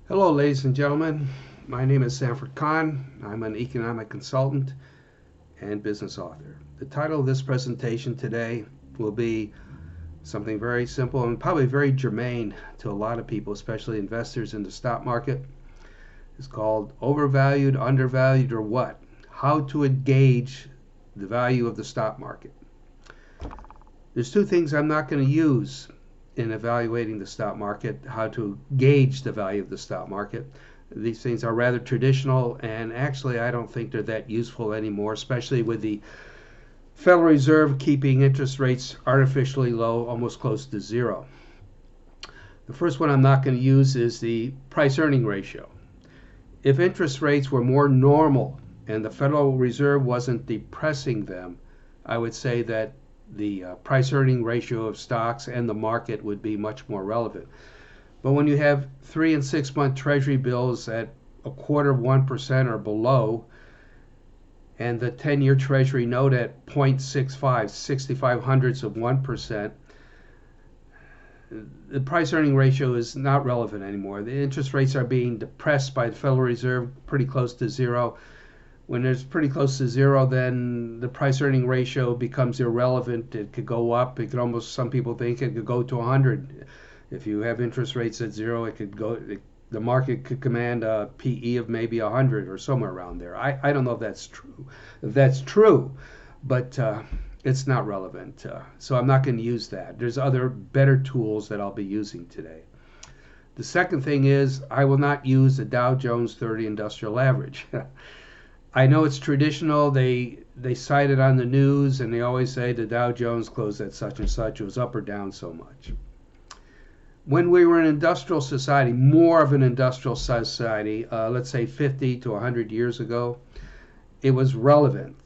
Hello, ladies and gentlemen. My name is Sanford Kahn. I'm an economic consultant and business author. The title of this presentation today will be something very simple and probably very germane to a lot of people, especially investors in the stock market. It's called Overvalued, Undervalued, or What? How to gauge the value of the stock market. There's two things I'm not going to use in evaluating the stock market, how to gauge the value of the stock market. These things are rather traditional, and actually I don't think they're that useful anymore, especially with the Federal Reserve keeping interest rates artificially low, almost close to zero. The first one I'm not going to use is the price-earning ratio. If interest rates were more normal and the Federal Reserve wasn't depressing them, I would say that the price-earning ratio of stocks and the market would be much more relevant. But when you have 3 and 6 month Treasury bills at 0.25% or below, and the 10-year Treasury note at 0.65, 65 hundredths of 1%, the price-earning ratio is not relevant anymore. The interest rates are being depressed by the Federal Reserve pretty close to zero. When it's pretty close to zero, then the price-earning ratio becomes irrelevant. It could go up. It could almost, some people think it could go to 100. If you have interest rates at zero, it could go. The market could command a PE of maybe 100 or somewhere around there. I don't know if that's true. If that's true, but it's not relevant. So I'm not going to use that. There's other better tools that I'll be using today. The second thing is I will not use the Dow Jones 30 Industrial Average. I know it's traditional. They cite it on the news, and they always say the Dow Jones closed at such and such. It was up or down so much. When we were an industrial society, more of an industrial society, let's say 50 to 100 years ago, it was relevant.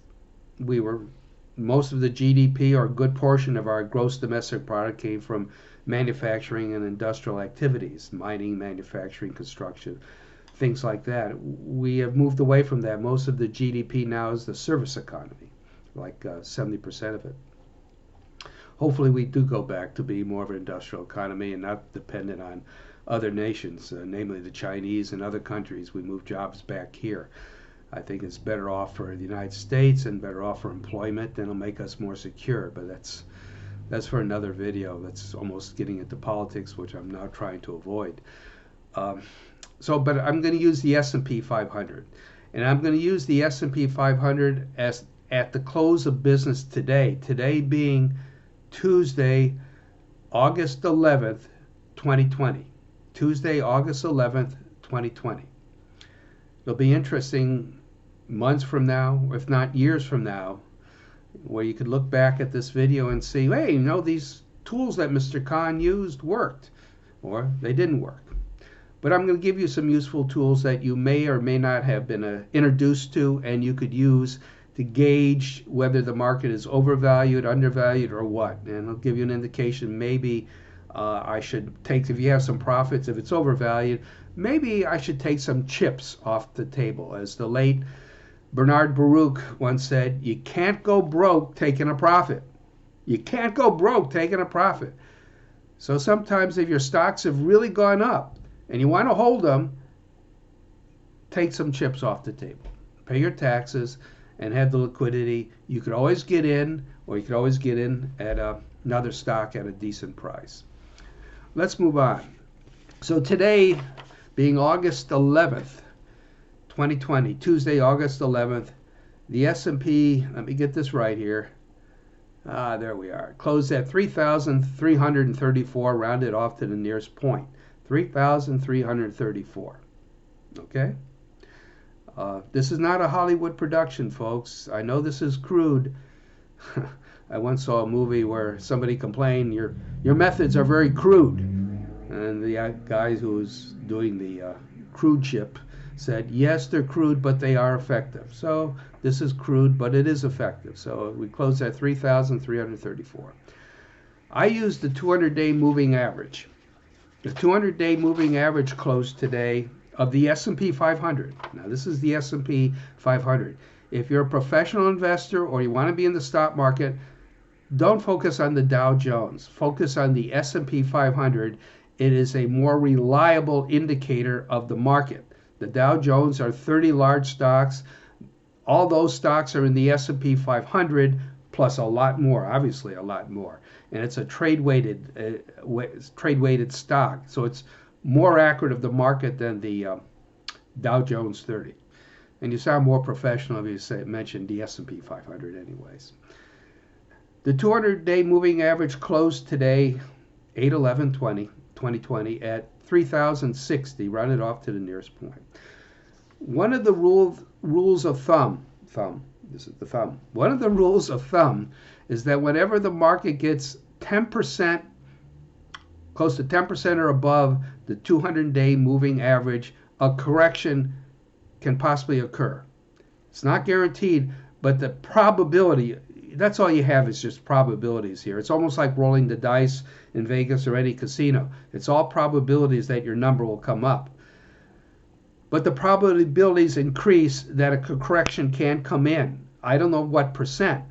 Most of the GDP, or a good portion of our gross domestic product, came from manufacturing and industrial activities, mining, manufacturing, construction, things like that. We have moved away from that. Most of the GDP now is the service economy, like 70% of it. Hopefully we do go back to be more of an industrial economy and not dependent on other nations, namely the Chinese and other countries. We move jobs back here. I think it's better off for the United States and better off for employment, and it'll make us more secure. But that's for another video. That's almost getting into politics, which I'm now trying to avoid. But I'm going to use the S&P 500, and I'm going to use the S&P 500 as at the close of business today. Today being Tuesday, August 11th, 2020. Tuesday, August 11th, 2020. It'll be interesting months from now, if not years from now, where you could look back at this video and see, hey, these tools that Mr. Kahn used worked, or they didn't work. But I'm going to give you some useful tools that you may or may not have been introduced to, and you could use to gauge whether the market is overvalued, undervalued, or what. And I'll give you an indication. Maybe I should take, if you have some profits, if it's overvalued, maybe I should take some chips off the table. As the late Bernard Baruch once said, you can't go broke taking a profit. You can't go broke taking a profit. So sometimes if your stocks have really gone up and you want to hold them, take some chips off the table. Pay your taxes and have the liquidity. You could always get in, or you could always get in at another stock at a decent price. Let's move on. So today, being August 11th, 2020, Tuesday, August 11th, the S&P, let me get this right here. There we are. Closed at 3,334, rounded off to the nearest point. 3,334. Okay? This is not a Hollywood production, folks. I know this is crude. I once saw a movie where somebody complained, your methods are very crude. And the guy who was doing the crude ship said, yes, they're crude, but they are effective. So this is crude, but it is effective. So we closed at 3,334. I used the 200-day moving average. The 200-day moving average closed today of the S&P 500. Now this is the S&P 500. If you're a professional investor or you want to be in the stock market, don't focus on the Dow Jones. Focus on the S&P 500 it is a more reliable indicator of the market. The Dow Jones are 30 large stocks. All those stocks are in the S&P 500 plus a lot more, obviously a lot more. And it's a trade-weighted stock. So it's more accurate of the market than the Dow Jones 30. And you sound more professional if you mentioned the S&P 500 anyways. The 200-day moving average closed today, 8/11/2020 at 3,060, rounded off to the nearest point. One of the rules of thumb, this is the thumb. One of the rules of thumb is that whenever the market gets 10%, close to 10% or above the 200-day moving average, a correction can possibly occur. It's not guaranteed, but the probability, that's all you have is just probabilities here. It's almost like rolling the dice in Vegas or any casino. It's all probabilities that your number will come up. But the probabilities increase that a correction can come in. I don't know what percent,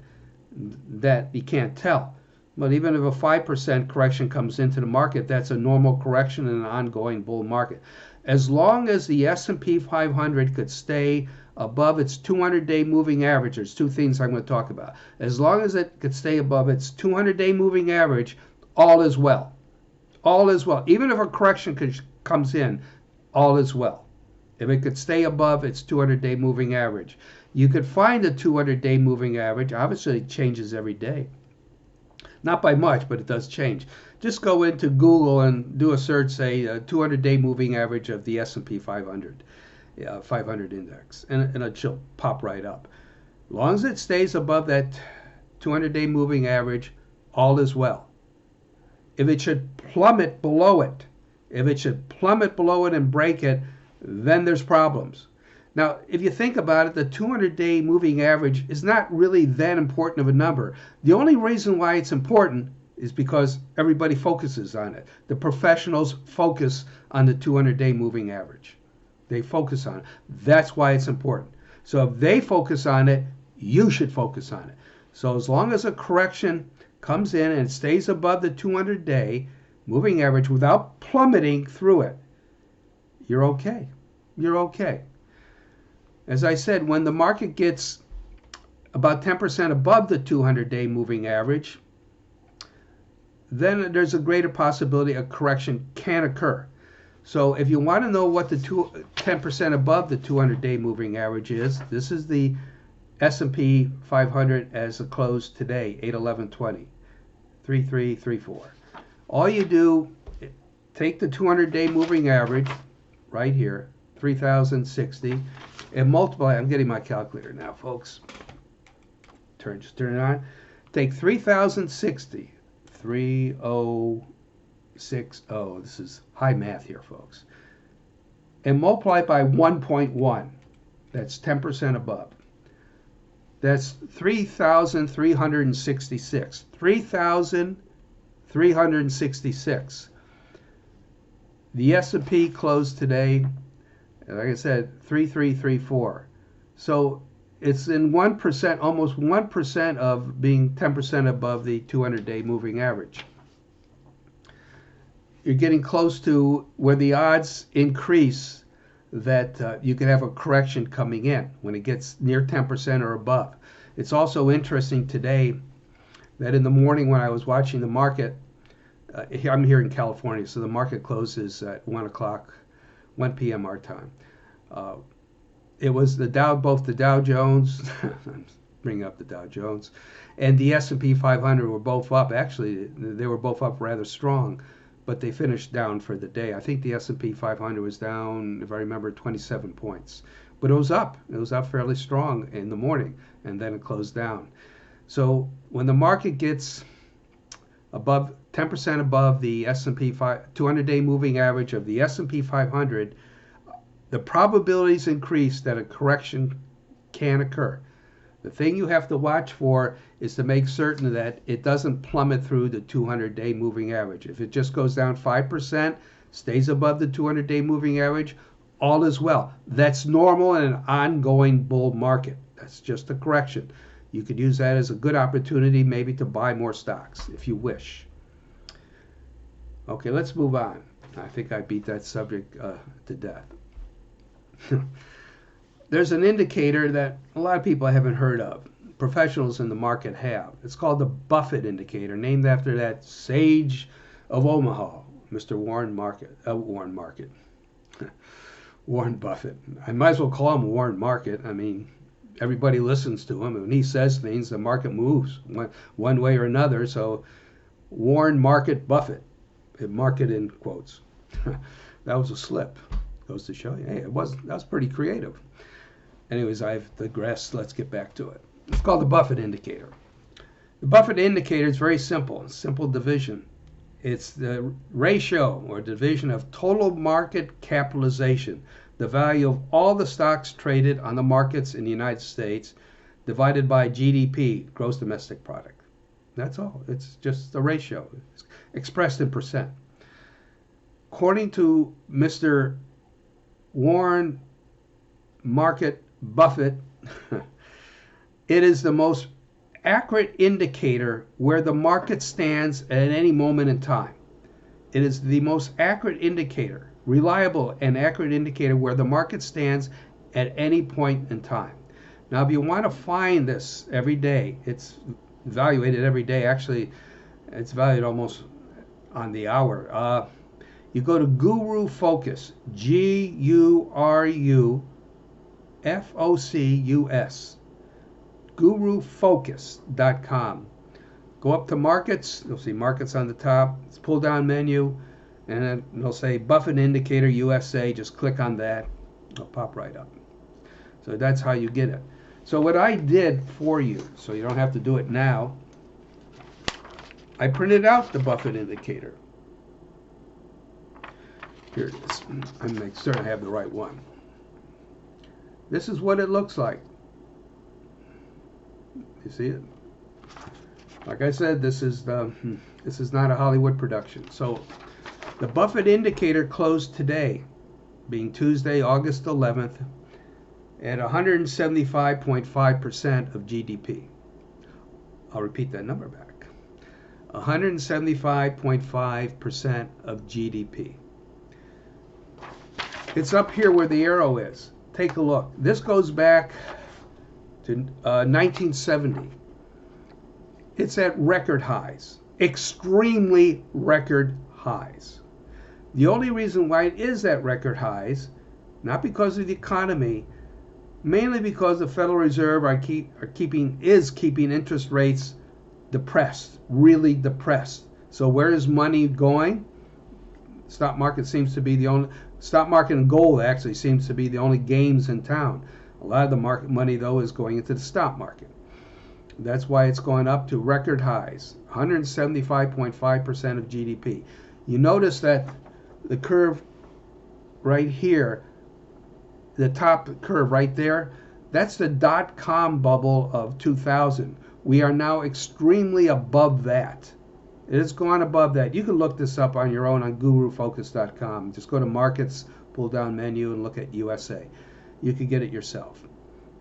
that you can't tell. But even if a 5% correction comes into the market, that's a normal correction in an ongoing bull market. As long as the S&P 500 could stay above its 200-day moving average, there's two things I'm going to talk about. As long as it could stay above its 200-day moving average, all is well. All is well. Even if a correction comes in, all is well. If it could stay above its 200-day moving average. You could find a 200-day moving average. Obviously, it changes every day. Not by much, but it does change. Just go into Google and do a search, say, a 200-day moving average of the S&P 500, 500 index, and it should pop right up. As long as it stays above that 200-day moving average, all is well. If it should plummet below it, and break it, then there's problems. Now, if you think about it, the 200-day moving average is not really that important of a number. The only reason why it's important is because everybody focuses on it. The professionals focus on the 200-day moving average. They focus on it. That's why it's important. So if they focus on it, you should focus on it. So as long as a correction comes in and stays above the 200-day moving average without plummeting through it, you're okay. You're okay. As I said, when the market gets about 10% above the 200-day moving average, then there's a greater possibility a correction can occur. So if you want to know what the 10% above the 200-day moving average is, this is the S&P 500 as it closed today, 8/11/20, 3334. All you do, take the 200-day moving average right here, 3,060, and multiply. I'm getting my calculator now, folks. Just turn it on. Take 3,060, 3060. This is high math here, folks. And multiply by 1.1. That's 10% above. That's 3,366. 3,366. The S&P closed today, like I said, 3334. So it's in 1%, almost 1% of being 10% above the 200-day moving average. You're getting close to where the odds increase that you can have a correction coming in when it gets near 10% or above. It's also interesting today that in the morning when I was watching the market, I'm here in California, so the market closes at 1 p.m. our time. It was both the Dow Jones, I'm bringing up the Dow Jones, and the S&P 500 were both up. Actually, they were both up rather strong, but they finished down for the day. I think the S&P 500 was down, if I remember, 27 points. But it was up. It was up fairly strong in the morning, and then it closed down. So when the market gets above 10% above the S&P 200-day moving average of the S&P 500, the probabilities increase that a correction can occur. The thing you have to watch for is to make certain that it doesn't plummet through the 200-day moving average. If it just goes down 5%, stays above the 200-day moving average, all is well. That's normal in an ongoing bull market. That's just a correction. You could use that as a good opportunity maybe to buy more stocks if you wish. Okay, let's move on. I think I beat that subject to death. There's an indicator that a lot of people haven't heard of. Professionals in the market have. It's called the Buffett indicator, named after that sage of Omaha, Mr. Warren Buffett. I might as well call him Warren Market. I mean, everybody listens to him. When he says things, the market moves one way or another. So, Warren Market Buffett, market in quotes. That was a slip. Goes to show you, hey, that was pretty creative. Anyways, I've digressed. Let's get back to it. It's called the Buffett indicator. The Buffett indicator is very simple. Simple division. It's the ratio or division of total market capitalization, the value of all the stocks traded on the markets in the United States, divided by GDP, gross domestic product. That's all. It's just the ratio. It's expressed in percent. According to Mr. Warren Market Buffett, it is the most accurate indicator where the market stands at any moment in time. It is the most accurate indicator, reliable and accurate indicator where the market stands at any point in time. Now, if you want to find this every day, it's evaluated every day. Actually, it's valued almost on the hour. You go to Guru Focus, GURUFOCUS, gurufocus.com. Go up to markets. You'll see markets on the top. It's pull down menu, and then it'll say Buffett Indicator USA. Just click on that. It'll pop right up. So that's how you get it. So what I did for you, so you don't have to do it now, I printed out the Buffett Indicator. Here it is. I'm making certain I have the right one. This is what it looks like. You see it? Like I said, this is not a Hollywood production. So the Buffett indicator closed today, being Tuesday, August 11th, at 175.5% of GDP. I'll repeat that number back. 175.5% of GDP. It's up here where the arrow is. Take a look. This goes back to 1970. It's at record highs, extremely record highs. The only reason why it is at record highs, not because of the economy, mainly because the Federal Reserve is keeping interest rates depressed, really depressed. So where is money going? Stock market seems to be the only. Stock market and gold actually seems to be the only games in town. A lot of the market money, though, is going into the stock market. That's why it's going up to record highs, 175.5% of GDP. You notice that the curve right here, the top curve right there, that's the dot-com bubble of 2000. We are now extremely above that. It has gone above that. You can look this up on your own on gurufocus.com. Just go to markets, pull down menu, and look at USA. You can get it yourself.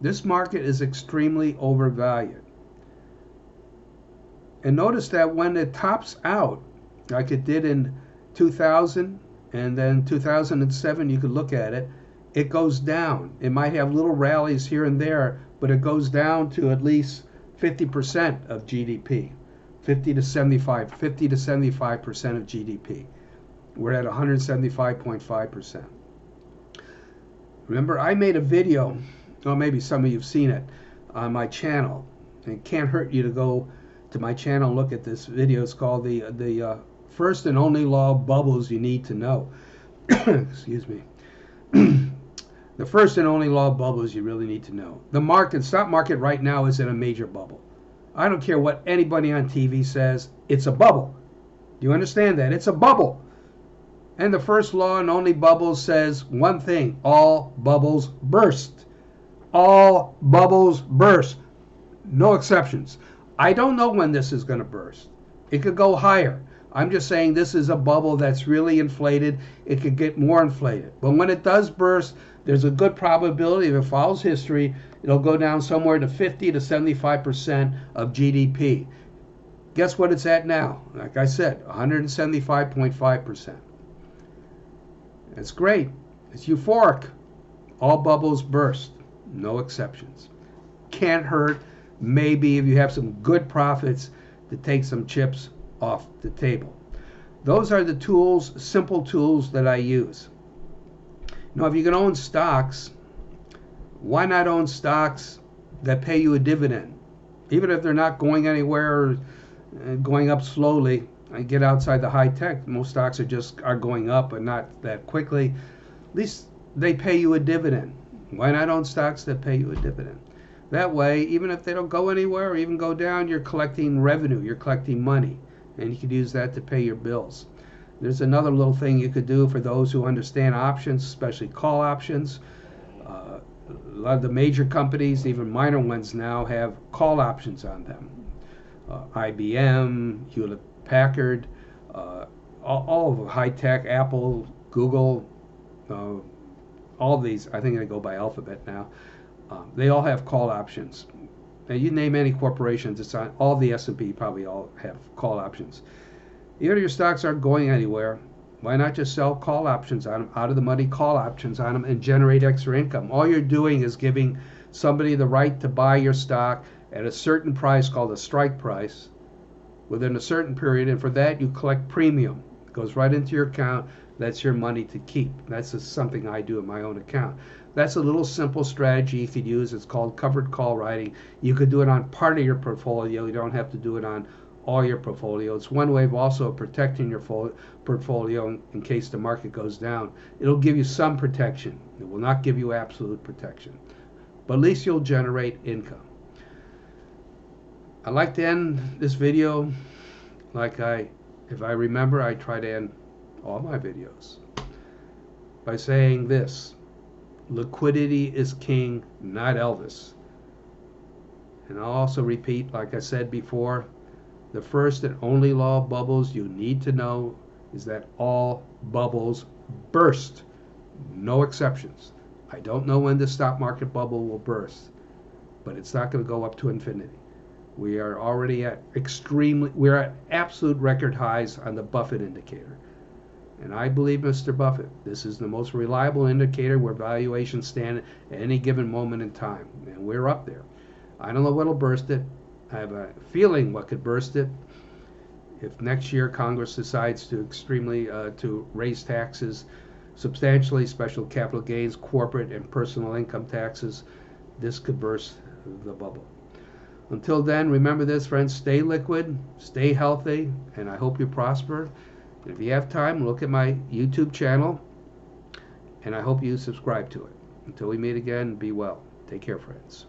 This market is extremely overvalued. And notice that when it tops out, like it did in 2000 and then 2007, you could look at it, it goes down. It might have little rallies here and there, but it goes down to at least 50% of GDP. 50 to 75% of GDP. We're at 175.5%. Remember, I made a video, or maybe some of you have seen it, on my channel. And it can't hurt you to go to my channel and look at this video. It's called the First and Only Law of Bubbles You Need to Know. Excuse me. The first and only law of bubbles you really need to know. The stock market right now is in a major bubble. I don't care what anybody on TV says, it's a bubble. Do you understand that? It's a bubble. And the first law and only bubble says one thing: all bubbles burst. All bubbles burst. No exceptions. I don't know when this is going to burst. It could go higher. I'm just saying this is a bubble that's really inflated. It could get more inflated. But when it does burst, there's a good probability, if it follows history, it'll go down somewhere to 50 to 75% of GDP. Guess what it's at now? Like I said, 175.5%. It's great. It's euphoric. All bubbles burst. No exceptions. Can't hurt. Maybe if you have some good profits to take some chips off the table. Those are the tools, simple tools that I use. Now, if you can own stocks, why not own stocks that pay you a dividend? Even if they're not going anywhere, going up slowly, and get outside the high tech. Most stocks are going up, but not that quickly. At least they pay you a dividend. Why not own stocks that pay you a dividend? That way, even if they don't go anywhere or even go down, you're collecting revenue, you're collecting money, and you could use that to pay your bills. There's another little thing you could do for those who understand options, especially call options. A lot of the major companies, even minor ones now, have call options on them. IBM, Hewlett Packard, all of high tech, Apple, Google, all of these, I think they go by alphabet now. They all have call options. Now you name any corporations, it's on all the S&P probably all have call options. Even if your stocks aren't going anywhere, why not just sell call options on them, out of the money call options on them, and generate extra income? All you're doing is giving somebody the right to buy your stock at a certain price called a strike price within a certain period, and for that you collect premium. It goes right into your account. That's your money to keep. That's just something I do in my own account. That's a little simple strategy you could use. It's called covered call writing. You could do it on part of your portfolio. You don't have to do it on all your portfolio. It's one way of also protecting your portfolio in case the market goes down. It'll give you some protection. It will not give you absolute protection, but at least you'll generate income. I like to end this video like if I remember, I try to end all my videos by saying this: liquidity is king, not Elvis. And I'll also repeat, like I said before, the first and only law of bubbles you need to know is that all bubbles burst. No exceptions. I don't know when the stock market bubble will burst, but it's not going to go up to infinity. We are already at we're at absolute record highs on the Buffett indicator. And I believe Mr. Buffett, this is the most reliable indicator where valuations stand at any given moment in time. And we're up there. I don't know what'll burst it. I have a feeling what could burst it. If next year Congress decides to raise taxes substantially, special capital gains, corporate and personal income taxes, this could burst the bubble. Until then, remember this, friends, stay liquid, stay healthy, and I hope you prosper. And if you have time, look at my YouTube channel, and I hope you subscribe to it. Until we meet again, be well. Take care, friends.